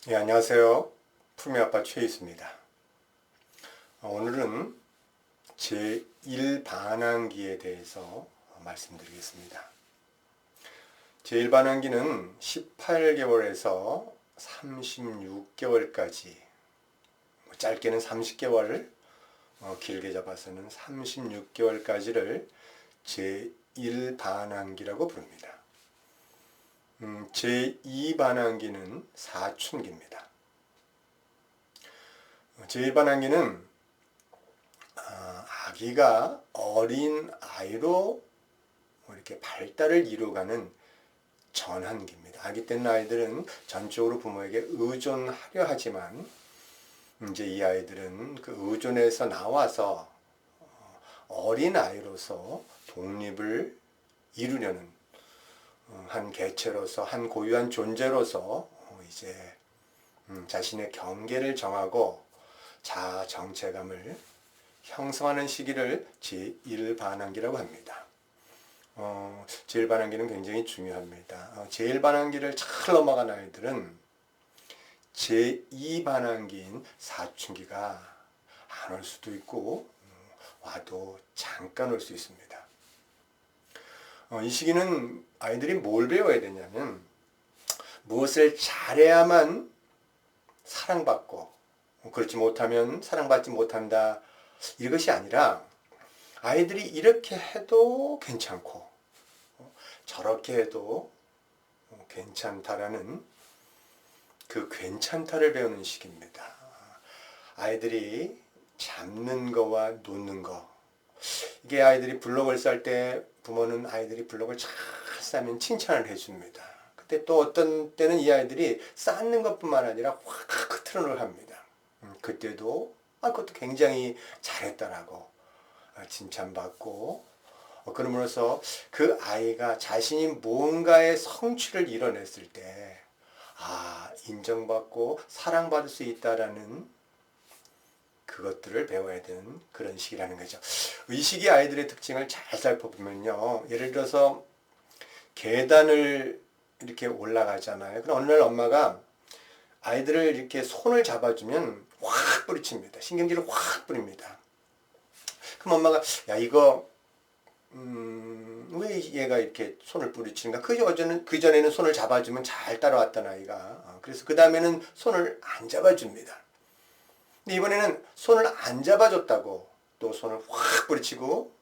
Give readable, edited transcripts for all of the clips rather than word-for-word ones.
네, 안녕하세요. 푸르미 아빠 최희수입니다. 오늘은 제1반항기에 대해서 말씀드리겠습니다. 제1반항기는 18개월에서 36개월까지, 짧게는 30개월, 길게 잡아서는 36개월까지를 제1반항기라고 부릅니다. 제2반항기는 사춘기입니다. 제1반항기는 아기가 어린 아이로 이렇게 발달을 이루어가는 전환기입니다. 아기 때는 아이들은 전적으로 부모에게 의존하려 하지만 이제 이 아이들은 그 의존에서 나와서 어린 아이로서 독립을 이루려는 한 개체로서, 한 고유한 존재로서 이제 자신의 경계를 정하고 자아 정체감을 형성하는 시기를 제1반항기라고 합니다. 제1반항기는 굉장히 중요합니다. 제1반항기를 잘 넘어간 아이들은 제2반항기인 사춘기가 안 올 수도 있고 와도 잠깐 올 수 있습니다. 이 시기는 아이들이 뭘 배워야 되냐면 무엇을 잘해야만 사랑받고 그렇지 못하면 사랑받지 못한다, 이것이 아니라 아이들이 이렇게 해도 괜찮고 저렇게 해도 괜찮다라는 그 괜찮다를 배우는 시기입니다. 아이들이 잡는 거와 놓는 거, 이게 아이들이 블록을 쌀 때 부모는 아이들이 블록을 잘 싸면 칭찬을 해줍니다. 근데 또 어떤 때는 이 아이들이 쌓는 것뿐만 아니라 확 트론을 합니다. 그때도 그것도 굉장히 잘했다라고 칭찬받고, 그러므로써 그 아이가 자신이 뭔가의 성취를 이뤄냈을 때 인정받고 사랑받을 수 있다라는 그것들을 배워야 되는 그런 시기라는 거죠. 이 시기 아이들의 특징을 잘 살펴보면요. 예를 들어서 계단을 이렇게 올라가잖아요. 그럼 어느 날 엄마가 아이들을 이렇게 손을 잡아주면 확 뿌리칩니다. 신경질을 확 뿌립니다. 그럼 엄마가 야 이거 왜 얘가 이렇게 손을 뿌리치는가? 그전에는 손을 잡아주면 잘 따라왔던 아이가. 그래서 그 다음에는 손을 안 잡아줍니다. 근데 이번에는 손을 안 잡아줬다고 또 손을 확 뿌리치고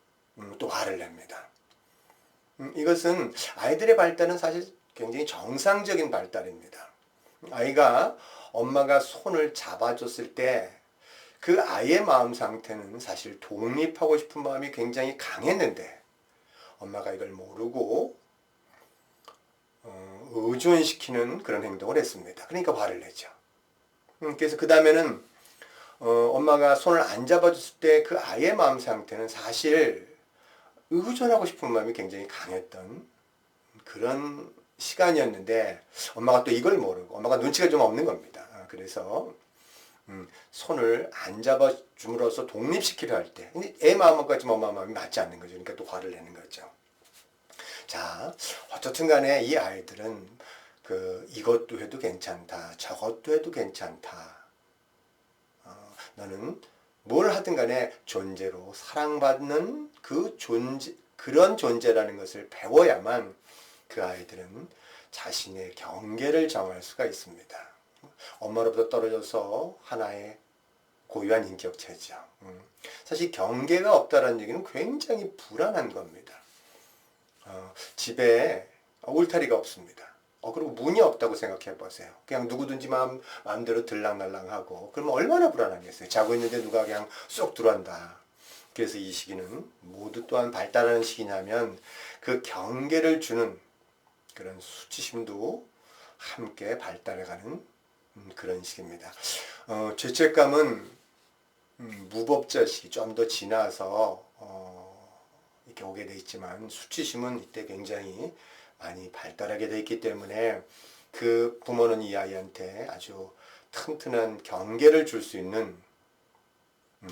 또 화를 냅니다. 이것은 아이들의 발달은 사실 굉장히 정상적인 발달입니다. 아이가 엄마가 손을 잡아줬을 때 그 아이의 마음 상태는 사실 독립하고 싶은 마음이 굉장히 강했는데 엄마가 이걸 모르고 의존시키는 그런 행동을 했습니다. 그러니까 화를 내죠. 그래서 그 다음에는 엄마가 손을 안 잡아줬을 때 그 아이의 마음 상태는 사실 의존하고 싶은 마음이 굉장히 강했던 그런 시간이었는데 엄마가 또 이걸 모르고 엄마가 눈치가 좀 없는 겁니다. 그래서 손을 안 잡아줌으로써 독립시키려 할 때 애 마음과 지금 엄마 마음이 맞지 않는 거죠. 그러니까 또 화를 내는 거죠. 자, 어쨌든 간에 이 아이들은 이것도 해도 괜찮다, 저것도 해도 괜찮다. 너는 뭘 하든 간에 존재로 사랑받는 그런 존재라는 것을 배워야만 그 아이들은 자신의 경계를 정할 수가 있습니다. 엄마로부터 떨어져서 하나의 고유한 인격체죠. 사실 경계가 없다는 얘기는 굉장히 불안한 겁니다. 집에 울타리가 없습니다. 그리고 문이 없다고 생각해 보세요. 그냥 누구든지 마음대로 들락날락하고 그러면 얼마나 불안하겠어요. 자고 있는데 누가 그냥 쏙 들어간다. 그래서 이 시기는 모두 또한 발달하는 시기냐면 그 경계를 주는 그런 수치심도 함께 발달해가는 그런 시기입니다. 죄책감은 무법자 시기 좀 더 지나서 이렇게 오게 돼 있지만 수치심은 이때 굉장히 많이 발달하게 돼 있기 때문에 그 부모는 이 아이한테 아주 튼튼한 경계를 줄 수 있는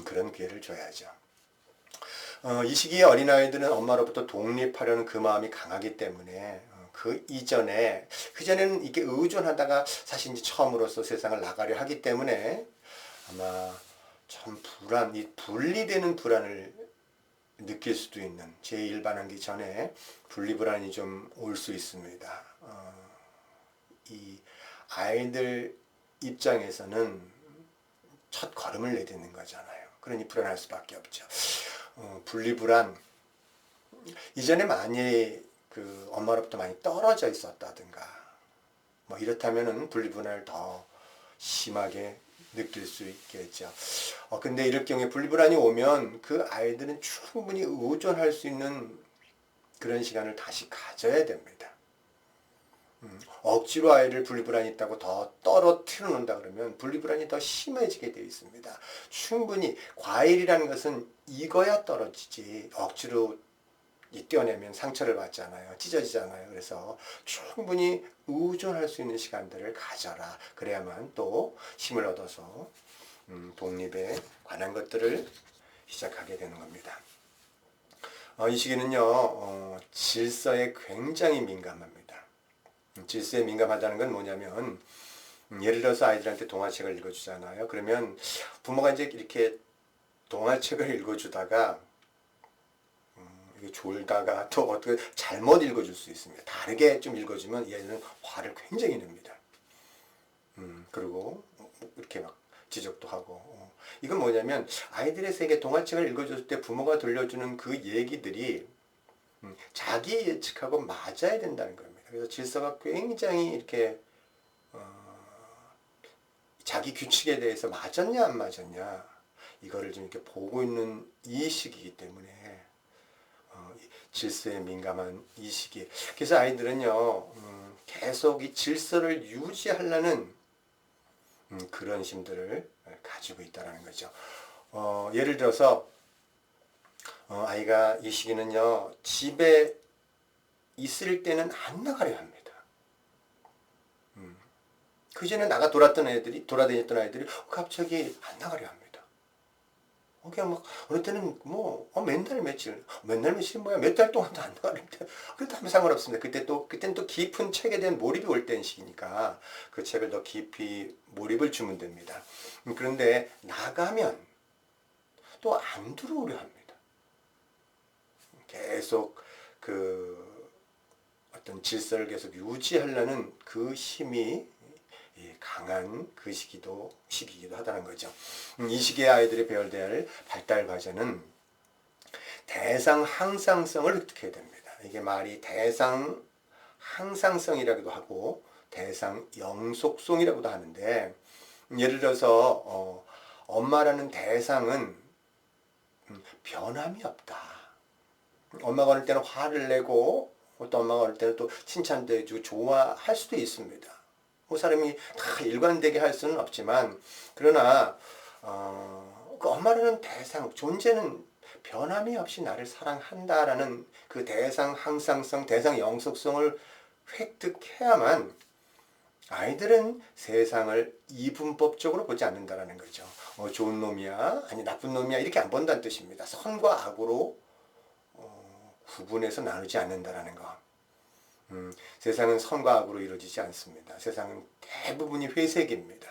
그런 기회를 줘야죠. 이 시기에 어린아이들은 엄마로부터 독립하려는 그 마음이 강하기 때문에 그 이전에, 그전에는 이렇게 의존하다가 사실 이제 처음으로서 세상을 나가려 하기 때문에 아마 참 이 분리되는 불안을 느낄 수도 있는, 제1반항기 전에 분리불안이 좀 올 수 있습니다. 이 아이들 입장에서는 첫 걸음을 내딛는 거잖아요. 그러니 불안할 수밖에 없죠. 분리불안, 이전에 많이 그 엄마로부터 많이 떨어져 있었다든가 뭐 이렇다면은 분리불안을 더 심하게 느낄 수 있겠죠. 근데 이럴 경우에 분리불안이 오면 그 아이들은 충분히 의존할 수 있는 그런 시간을 다시 가져야 됩니다. 억지로 아이를 분리불안이 있다고 더 떨어뜨려 놓는다 그러면 분리불안이 더 심해지게 되어 있습니다. 충분히 과일이라는 것은 익어야 떨어지지 억지로 떼어내면 상처를 받잖아요. 찢어지잖아요. 그래서 충분히 의존할 수 있는 시간들을 가져라. 그래야만 또 힘을 얻어서 독립에 관한 것들을 시작하게 되는 겁니다. 이 시기는요, 질서에 굉장히 민감합니다. 질서에 민감하다는 건 뭐냐면, 예를 들어서 아이들한테 동화책을 읽어주잖아요. 그러면 부모가 이제 이렇게 동화책을 읽어주다가 졸다가 또 어떻게 잘못 읽어줄 수 있습니다. 다르게 좀 읽어주면 얘는 화를 굉장히 냅니다. 그리고 이렇게 막 지적도 하고. 이건 뭐냐면 아이들의 세계 동화책을 읽어줬을 때 부모가 들려주는 그 얘기들이 자기 예측하고 맞아야 된다는 겁니다. 그래서 질서가 굉장히 이렇게 자기 규칙에 대해서 맞았냐 안 맞았냐 이거를 좀 이렇게 보고 있는 이 시기이기 때문에 질서에 민감한 이 시기. 그래서 아이들은요 계속 이 질서를 유지하려는 그런 힘들을 가지고 있다는 거죠. 예를 들어서 아이가 이 시기는요 집에 있을 때는 안 나가려 합니다. 그전에 돌아다녔던 애들이 갑자기 안 나가려 합니다. 그냥 막 어느 때는 뭐 맨날 며칠 뭐야 몇 달 동안도 안 나가는데 그래도 아무 상관없습니다. 그때는 또 깊은 책에 대한 몰입이 올 때인 시기니까 그 책을 더 깊이 몰입을 주면 됩니다. 그런데 나가면 또 안 들어오려 합니다. 계속 그 어떤 질서를 계속 유지하려는 그 힘이 강한 그 시기이기도 하다는 거죠. 이 시기의 아이들이 배워야 할 발달 과제는 대상 항상성을 획득해야 됩니다. 이게 말이 대상 항상성이라고도 하고 대상 영속성이라고도 하는데, 예를 들어서 엄마라는 대상은 변함이 없다. 엄마가 어릴 때는 화를 내고 또 엄마가 어릴 때는 또 칭찬도 해주고 좋아할 수도 있습니다. 그 사람이 다 일관되게 할 수는 없지만, 그러나 그 엄마라는 대상, 존재는 변함이 없이 나를 사랑한다라는 그 대상 항상성, 대상 영속성을 획득해야만 아이들은 세상을 이분법적으로 보지 않는다라는 거죠. 좋은 놈이야, 아니 나쁜 놈이야 이렇게 안 본다는 뜻입니다. 선과 악으로 구분해서 나누지 않는다라는 거. 세상은 선과 악으로 이루어지지 않습니다. 세상은 대부분이 회색입니다.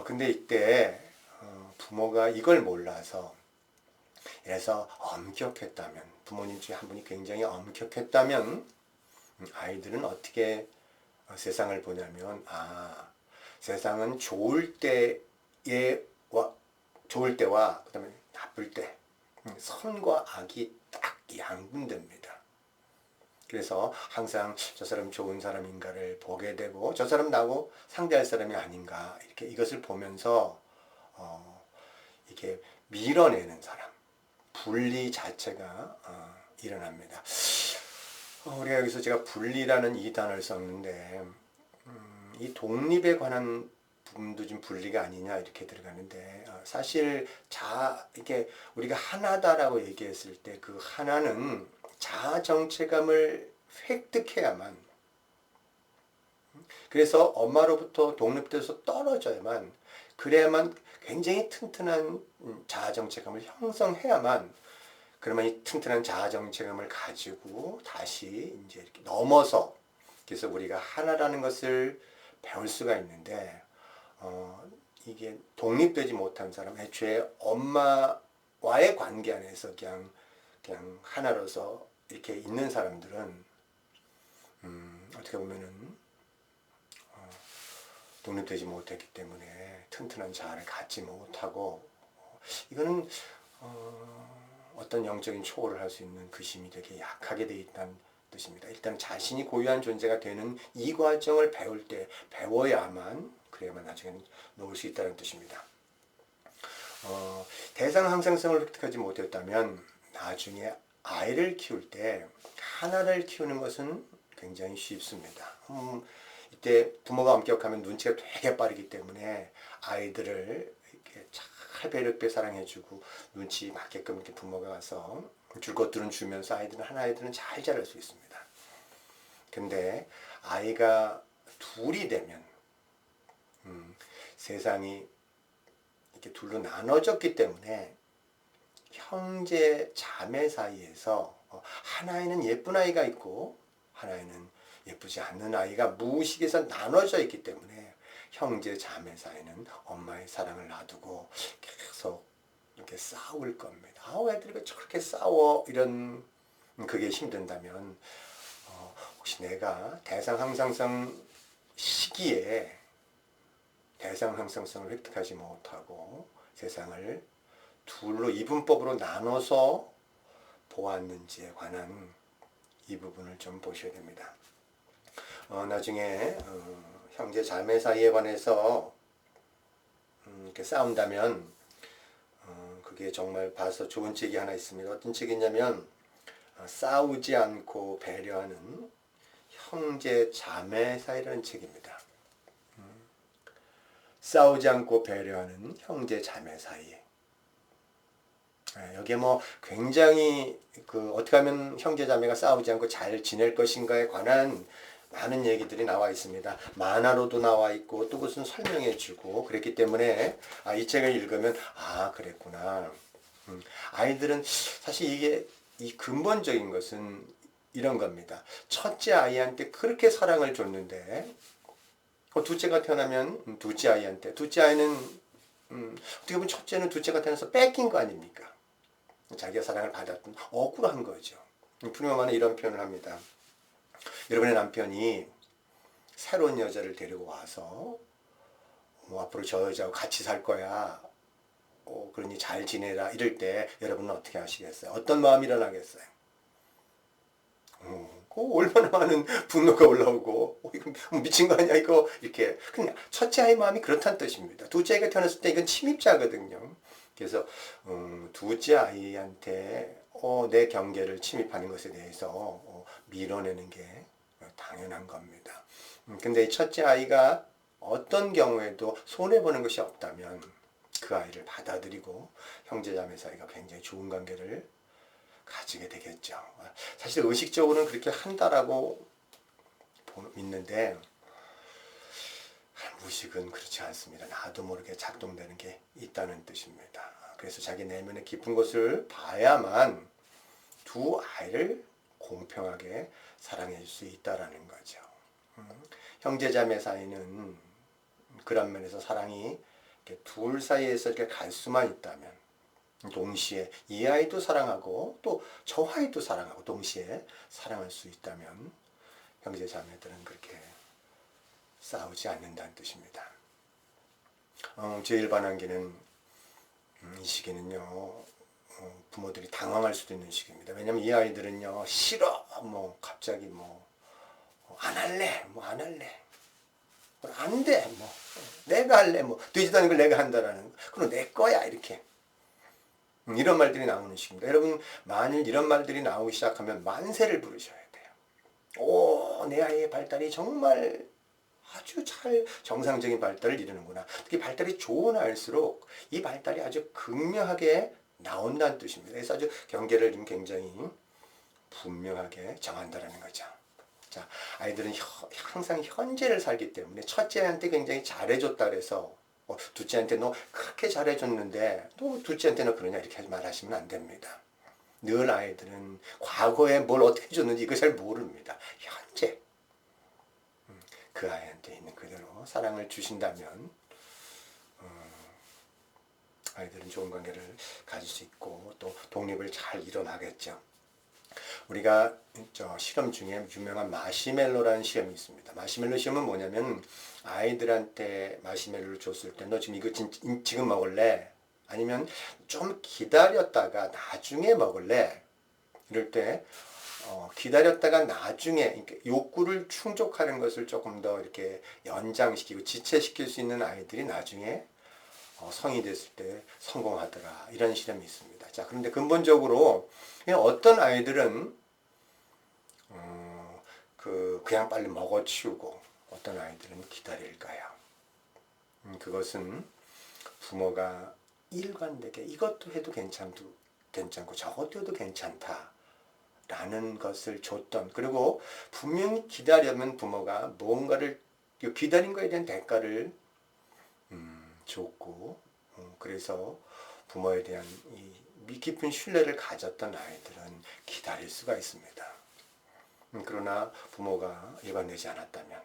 근데 이때 부모가 이걸 몰라서, 그래서 엄격했다면, 부모님 중에 한 분이 굉장히 엄격했다면 아이들은 어떻게 세상을 보냐면, 세상은 좋을 때와 그다음에 나쁠 때 선과 악이 딱 양분됩니다. 그래서 항상 저 사람 좋은 사람인가를 보게 되고, 저 사람 나하고 상대할 사람이 아닌가 이렇게 이것을 보면서 이렇게 밀어내는 사람, 분리 자체가 일어납니다. 우리가 여기서 제가 분리라는 이 단어를 썼는데 이 독립에 관한 부분도 좀 분리가 아니냐 이렇게 들어가는데, 사실 이렇게 우리가 하나다라고 얘기했을 때 그 하나는 자아 정체감을 획득해야만, 그래서 엄마로부터 독립돼서 떨어져야만, 그래야만 굉장히 튼튼한 자아 정체감을 형성해야만 그러면 이 튼튼한 자아 정체감을 가지고 다시 이제 이렇게 넘어서 그래서 우리가 하나라는 것을 배울 수가 있는데 이게 독립되지 못한 사람, 애초에 엄마와의 관계 안에서 그냥 하나로서 이렇게 있는 사람들은 어떻게 보면은 독립되지 못했기 때문에 튼튼한 자아를 갖지 못하고 이거는 어떤 영적인 초월을 할 수 있는 그 힘이 되게 약하게 돼 있다는 뜻입니다. 일단 자신이 고유한 존재가 되는 이 과정을 배울 때 배워야만 그래야만 나중에는 놓을 수 있다는 뜻입니다. 대상 항상성을 획득하지 못했다면 나중에 아이를 키울 때 하나를 키우는 것은 굉장히 쉽습니다. 이때 부모가 엄격하면 눈치가 되게 빠르기 때문에 아이들을 이렇게 잘 배려있게 사랑해주고 눈치 맞게끔 이렇게 부모가 가서 줄 것들은 주면서 아이들은 잘 자랄 수 있습니다. 근데 아이가 둘이 되면 세상이 이렇게 둘로 나눠졌기 때문에 형제 자매 사이에서 하나에는 예쁜 아이가 있고 하나에는 예쁘지 않는 아이가 무의식에서 나눠져 있기 때문에 형제 자매 사이는 엄마의 사랑을 놔두고 계속 이렇게 싸울 겁니다. 애들이 왜 저렇게 싸워? 이런 그게 힘든다면 혹시 내가 대상 항상성 시기에 대상 항상성을 획득하지 못하고 세상을 둘로 이분법으로 나눠서 보았는지에 관한 이 부분을 좀 보셔야 됩니다. 나중에 형제 자매 사이에 관해서 이렇게 싸운다면 그게 정말 봐서 좋은 책이 하나 있습니다. 어떤 책이냐면 싸우지 않고 배려하는 형제 자매 사이라는 책입니다. 싸우지 않고 배려하는 형제 자매 사이. 여기에 뭐 굉장히 어떻게 하면 형제 자매가 싸우지 않고 잘 지낼 것인가에 관한 많은 얘기들이 나와 있습니다. 만화로도 나와 있고 또 그것은 설명해 주고 그랬기 때문에 이 책을 읽으면 그랬구나. 아이들은 사실 이게 이 근본적인 것은 이런 겁니다. 첫째 아이한테 그렇게 사랑을 줬는데 둘째가 태어나면 둘째 아이한테 둘째 아이는 어떻게 보면 첫째는 둘째가 태어나서 뺏긴 거 아닙니까? 자기가 사랑을 받았던 억울한 거죠. 푸니마만은 이런 표현을 합니다. 여러분의 남편이 새로운 여자를 데리고 와서 앞으로 저 여자하고 같이 살 거야. 그러니 잘 지내라 이럴 때 여러분은 어떻게 하시겠어요? 어떤 마음이 일어나겠어요? 얼마나 많은 분노가 올라오고 이거 미친 거 아니야 이거 이렇게 그냥 첫째 아이 마음이 그렇다는 뜻입니다. 둘째 아이가 태어났을 때 이건 침입자거든요. 그래서 둘째 아이한테 내 경계를 침입하는 것에 대해서 밀어내는 게 당연한 겁니다. 근데 첫째 아이가 어떤 경우에도 손해보는 것이 없다면 그 아이를 받아들이고 형제자매 사이가 굉장히 좋은 관계를 가지게 되겠죠. 사실 의식적으로는 그렇게 한다라고 믿는데 무의식은 그렇지 않습니다. 나도 모르게 작동되는 게 있다는 뜻입니다. 그래서 자기 내면의 깊은 것을 봐야만 두 아이를 공평하게 사랑해 줄 수 있다라는 거죠. 형제자매 사이는 그런 면에서 사랑이 이렇게 둘 사이에서 이렇게 갈 수만 있다면 동시에 이 아이도 사랑하고 또 저 아이도 사랑하고 동시에 사랑할 수 있다면 형제자매들은 그렇게 싸우지 않는다는 뜻입니다. 제일 반항기는 이 시기는요 부모들이 당황할 수도 있는 시기입니다. 왜냐하면 이 아이들은요 싫어 갑자기 안 할래 안 할래 안 돼 내가 할래 되지도 않은 걸 내가 한다라는 그럼 내 거야 이렇게 이런 말들이 나오는 시기입니다. 여러분 만일 이런 말들이 나오기 시작하면 만세를 부르셔야 돼요. 내 아이의 발달이 정말 아주 잘 정상적인 발달을 이루는구나. 특히 발달이 좋은 아이일수록 이 발달이 아주 극명하게 나온다는 뜻입니다. 그래서 아주 경계를 굉장히 분명하게 정한다는 거죠. 자, 아이들은 항상 현재를 살기 때문에 첫째한테 굉장히 잘해줬다 그래서 둘째한테 너 그렇게 잘해줬는데 또 둘째한테 너 그러냐 이렇게 말하시면 안 됩니다. 늘 아이들은 과거에 뭘 어떻게 해줬는지 이거 잘 모릅니다. 현재 그 아이한테 있는 그대로 사랑을 주신다면 아이들은 좋은 관계를 가질 수 있고 또 독립을 잘 일어나겠죠. 우리가 저 실험 중에 유명한 마시멜로라는 시험이 있습니다. 마시멜로 시험은 뭐냐면 아이들한테 마시멜로를 줬을 때 너 지금 이거 지금 먹을래? 아니면 좀 기다렸다가 나중에 먹을래? 이럴 때 기다렸다가 나중에 욕구를 충족하는 것을 조금 더 이렇게 연장시키고 지체시킬 수 있는 아이들이 나중에 성이 됐을 때 성공하더라. 이런 실험이 있습니다. 자, 그런데 근본적으로 어떤 아이들은 그냥 빨리 먹어치우고 어떤 아이들은 기다릴까요? 그것은 부모가 일관되게 이것도 해도 괜찮고 저것도 해도 괜찮다. 라는 것을 줬던, 그리고 분명히 기다려면 부모가 뭔가를 기다린 거에 대한 대가를 줬고, 그래서 부모에 대한 이 깊은 신뢰를 가졌던 아이들은 기다릴 수가 있습니다. 그러나 부모가 일관되지 않았다면,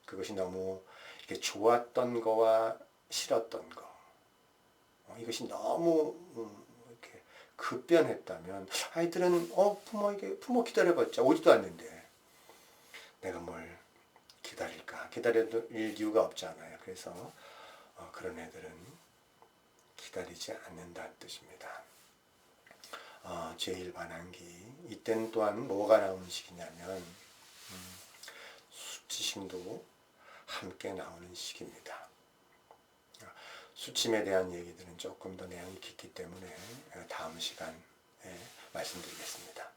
그것이 너무 이렇게 좋았던 거와 싫었던 거, 이것이 너무 이렇게 급변했다면 아이들은 부모 기다려봤자 오지도 않는데 내가 뭘 기다릴까? 기다릴 이유가 없잖아요. 그래서 그런 애들은 기다리지 않는다는 뜻입니다. 제1반항기 이때는 또한 뭐가 나오는 시기냐면 수치심도 함께 나오는 시기입니다. 수침에 대한 얘기들은 조금 더 내용이 깊기 때문에 다음 시간에 말씀드리겠습니다.